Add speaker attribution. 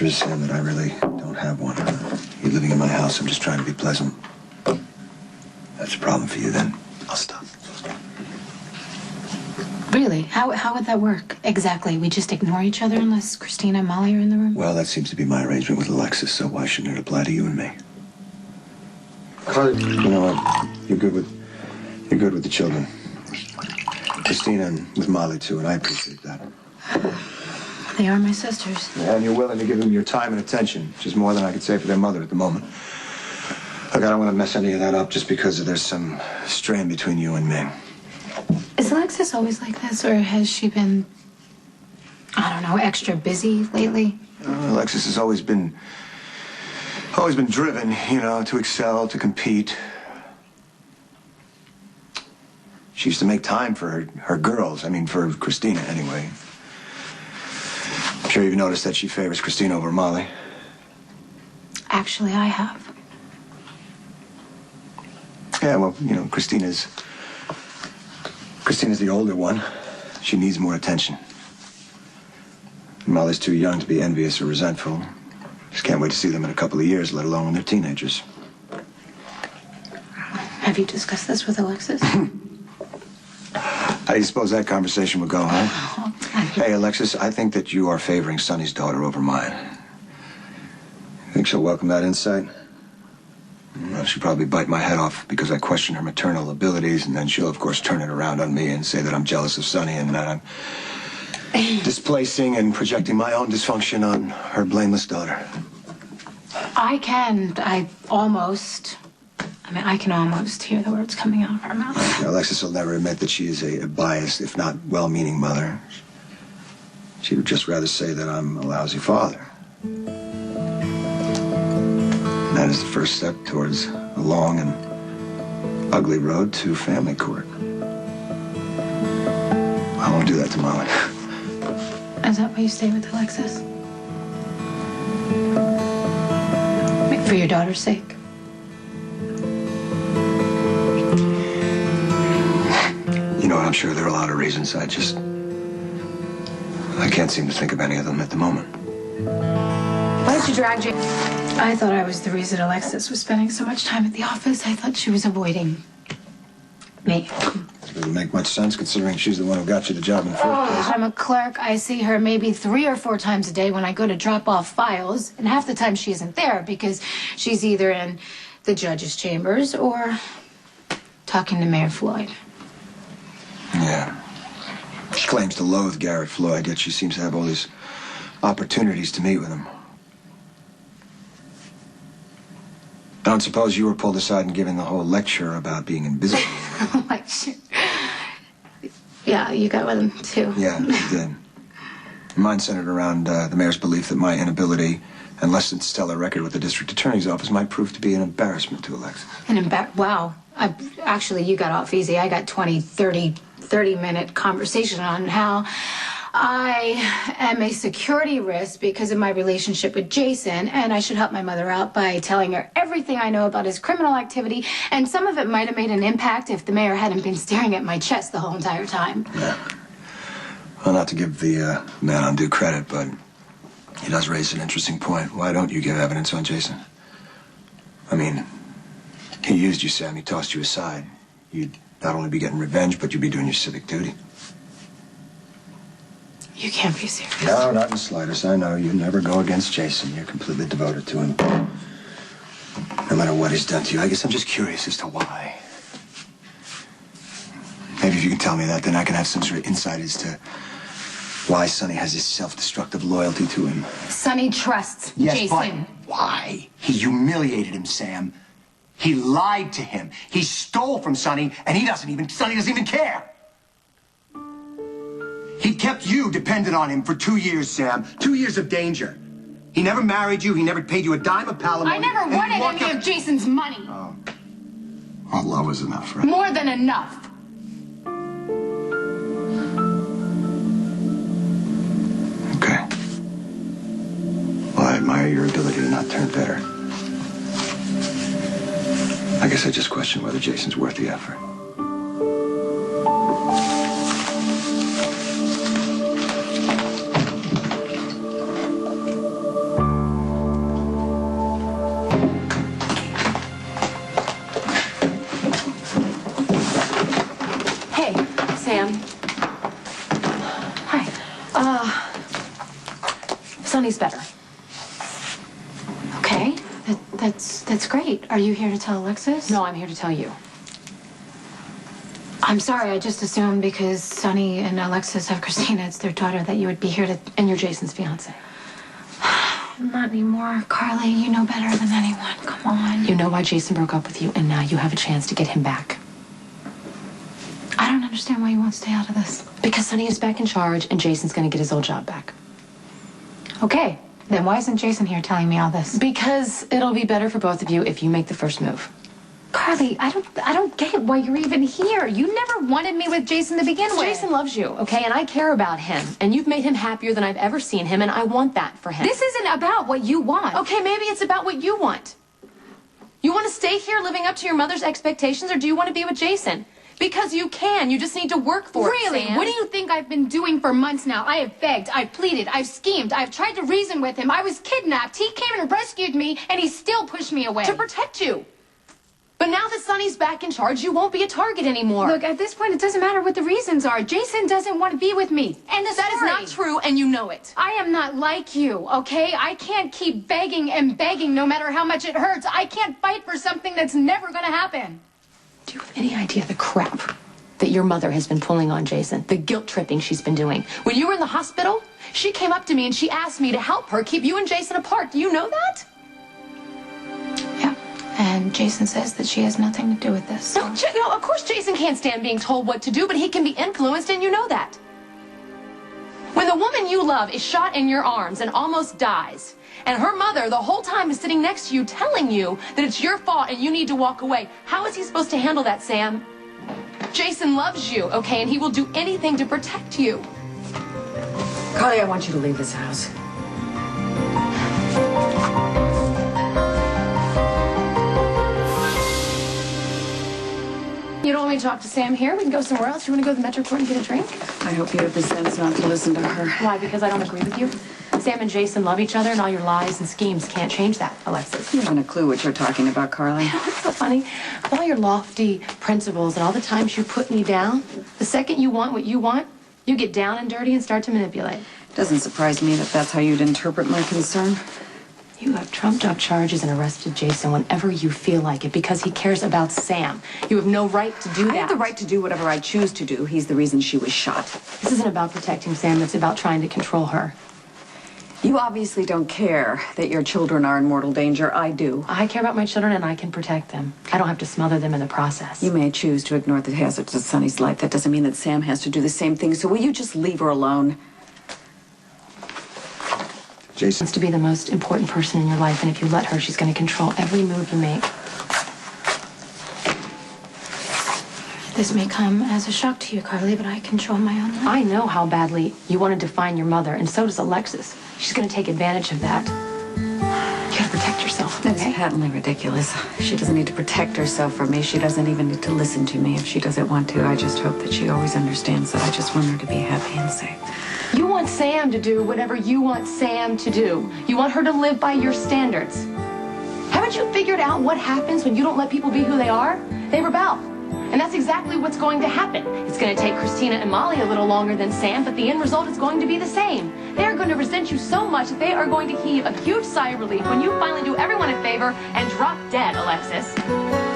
Speaker 1: is, Sam, that I really don't have one. You're living in my house. I'm just trying to be pleasant. That's a problem for you, then. I'll stop.
Speaker 2: Really? How would that work exactly? We just ignore each other unless Christina and Molly are in the room?
Speaker 1: Well, that seems to be my arrangement with Alexis, so why shouldn't it apply to you and me? You know what? You're good with the children. Christina and with Molly, too, and I appreciate that.
Speaker 2: They are my sisters.
Speaker 1: Yeah, and you're willing to give them your time and attention, which is more than I could say for their mother at the moment. Look, I don't want to mess any of that up just because there's some strain between you and me.
Speaker 2: Is Alexis always like this, or has she been, I don't know, extra busy lately?
Speaker 1: Alexis has always been driven, to excel, to compete. She used to make time for her girls. I mean, for Christina, anyway. I'm sure you've noticed that she favors Christina over Molly.
Speaker 2: Actually, I have.
Speaker 1: Yeah, well, Christina's the older one. She needs more attention. Molly's too young to be envious or resentful. Just can't wait to see them in a couple of years, let alone when they're teenagers.
Speaker 2: Have you discussed this with Alexis?
Speaker 1: How do you suppose that conversation would go, huh? Hey, Alexis, I think that you are favoring Sonny's daughter over mine. Think she'll welcome that insight? Well, she'll probably bite my head off because I question her maternal abilities, and then she'll, of course, turn it around on me and say that I'm jealous of Sonny and that I'm displacing and projecting my own dysfunction on her blameless daughter.
Speaker 2: I can almost hear the words coming out of her mouth.
Speaker 1: Alexis will never admit that she is a biased, if not well-meaning mother. She would just rather say that I'm a lousy father. And that is the first step towards a long and ugly road to family court. I won't do that to Molly.
Speaker 2: Is that why you stay with Alexis? For your daughter's sake?
Speaker 1: You know what, I'm sure there are a lot of reasons. I can't seem to think of any of them at the moment.
Speaker 2: Why did you drag Jane? I thought I was the reason Alexis was spending so much time at the office. I thought she was avoiding me.
Speaker 1: Doesn't make much sense considering she's the one who got you the job in the first place.
Speaker 2: I'm a clerk. I see her maybe 3 or 4 times a day when I go to drop off files, and half the time she isn't there because she's either in the judge's chambers or talking to Mayor Floyd.
Speaker 1: Yeah. She claims to loathe Garrett Floyd, yet she seems to have all these opportunities to meet with him. I don't suppose you were pulled aside and given the whole lecture about being invisible.
Speaker 2: Lecture? Yeah, you got one too.
Speaker 1: Yeah, I did. Mine centered around the mayor's belief that my inability and less than stellar record with the district attorney's office might prove to be an embarrassment to Alexis.
Speaker 2: Wow. Actually, you got off easy. I got 30-minute conversation on how I am a security risk because of my relationship with Jason, and I should help my mother out by telling her everything I know about his criminal activity, and some of it might have made an impact if the mayor hadn't been staring at my chest the whole entire time.
Speaker 1: Yeah. Well, not to give the man undue credit, but he does raise an interesting point. Why don't you give evidence on Jason? I mean, he used you, Sam. He tossed you aside. You'd not only be getting revenge, but you'd be doing your civic duty.
Speaker 2: You can't be serious.
Speaker 1: No, not in the slightest. I know you never go against Jason. You're completely devoted to him. No matter what he's done to you. I guess I'm just curious as to why. Maybe if you can tell me that, then I can have some sort of insight as to why Sonny has this self-destructive loyalty to him.
Speaker 2: Sonny trusts
Speaker 3: Yes,
Speaker 2: Jason.
Speaker 3: but why? He humiliated him, Sam. He lied to him. He stole from Sonny, and Sonny doesn't even care. He kept you dependent on him for 2 years, Sam. 2 years of danger. He never married you. He never paid you a dime of palimony.
Speaker 2: I never wanted any of Jason's money.
Speaker 1: Oh. Well, love was enough, right?
Speaker 2: More than enough.
Speaker 1: Okay. Well, I admire your ability to not turn bitter. I guess I just question whether Jason's worth the effort.
Speaker 2: Sonny's better. Okay, that's great. Are you here to tell Alexis?
Speaker 4: No, I'm here to tell you.
Speaker 2: I'm sorry, I just assumed because Sonny and Alexis have Christina, it's their daughter, that you would be here to...
Speaker 4: And you're Jason's fiance.
Speaker 2: Not anymore. Carly, you know better than anyone. Come on.
Speaker 4: You know why Jason broke up with you, and now you have a chance to get him back.
Speaker 2: I don't understand why you won't stay out of this.
Speaker 4: Because Sonny is back in charge, and Jason's going to get his old job back.
Speaker 2: Okay, then why isn't Jason here telling me all this?
Speaker 4: Because it'll be better for both of you if you make the first move.
Speaker 2: Carly, I don't get why you're even here. You never wanted me with Jason to begin with.
Speaker 4: Jason loves you, okay? And I care about him. And you've made him happier than I've ever seen him, and I want that for him.
Speaker 2: This isn't about what you want.
Speaker 4: Okay, maybe it's about what you want. You want to stay here living up to your mother's expectations, or do you want to be with Jason? Because you can. You just need to work for it,
Speaker 2: Really?
Speaker 4: Sam.
Speaker 2: What do you think I've been doing for months now? I have begged, I've pleaded, I've schemed, I've tried to reason with him. I was kidnapped. He came and rescued me, and he still pushed me away.
Speaker 4: To protect you. But now that Sonny's back in charge, you won't be a target anymore.
Speaker 2: Look, at this point, it doesn't matter what the reasons are. Jason doesn't want to be with me. And
Speaker 4: that is not true, and you know it.
Speaker 2: I am not like you, okay? I can't keep begging and begging no matter how much it hurts. I can't fight for something that's never going to happen.
Speaker 4: Do you have any idea the crap that your mother has been pulling on Jason? The guilt tripping she's been doing. When you were in the hospital, she came up to me and she asked me to help her keep you and Jason apart. Do you know that?
Speaker 2: Yeah. And Jason says that she has nothing to do with this.
Speaker 4: No, of course Jason can't stand being told what to do, but he can be influenced, and you know that. When the woman you love is shot in your arms and almost dies, and her mother the whole time is sitting next to you telling you that it's your fault and you need to walk away, how is he supposed to handle that, Sam? Jason loves you, okay, and he will do anything to protect you.
Speaker 5: Carly, I want you to leave this house.
Speaker 4: You don't want me to talk to Sam here? We can go somewhere else. You want to go to the Metro Court and get a drink?
Speaker 5: I hope you have the sense not to listen to her.
Speaker 4: Why? Because I don't agree with you? Sam and Jason love each other, and all your lies and schemes can't change that, Alexis.
Speaker 5: You haven't a clue what you're talking about, Carly.
Speaker 4: What's so funny? With all your lofty principles and all the times you put me down, the second you want what you want, you get down and dirty and start to manipulate.
Speaker 5: It doesn't surprise me that that's how you'd interpret my concern.
Speaker 4: You have trumped up charges and arrested Jason whenever you feel like it because he cares about Sam. You have no right to do that.
Speaker 5: I have the right to do whatever I choose to do. He's the reason she was shot.
Speaker 4: This isn't about protecting Sam. It's about trying to control her.
Speaker 5: You obviously don't care that your children are in mortal danger. I do.
Speaker 4: I care about my children, and I can protect them. I don't have to smother them in the process.
Speaker 5: You may choose to ignore the hazards of Sonny's life. That doesn't mean that Sam has to do the same thing. So will you just leave her alone?
Speaker 1: Jason.
Speaker 4: Wants to be the most important person in your life, and if you let her, she's going to control every move you make.
Speaker 2: This may come as a shock to you, Carly, but I control my own life.
Speaker 4: I know how badly you wanted to find your mother, and so does Alexis. She's going to take advantage of that. You got to protect yourself,
Speaker 5: That's
Speaker 4: okay?
Speaker 5: patently ridiculous. She doesn't need to protect herself from me. She doesn't even need to listen to me if she doesn't want to. I just hope that she always understands that I just want her to be happy and safe.
Speaker 4: You want Sam to do whatever you want Sam to do. You want her to live by your standards. Haven't you figured out what happens when you don't let people be who they are? They rebel. And that's exactly what's going to happen. It's going to take Christina and Molly a little longer than Sam, but the end result is going to be the same. They are going to resent you so much that they are going to heave a huge sigh of relief when you finally do everyone a favor and drop dead, Alexis.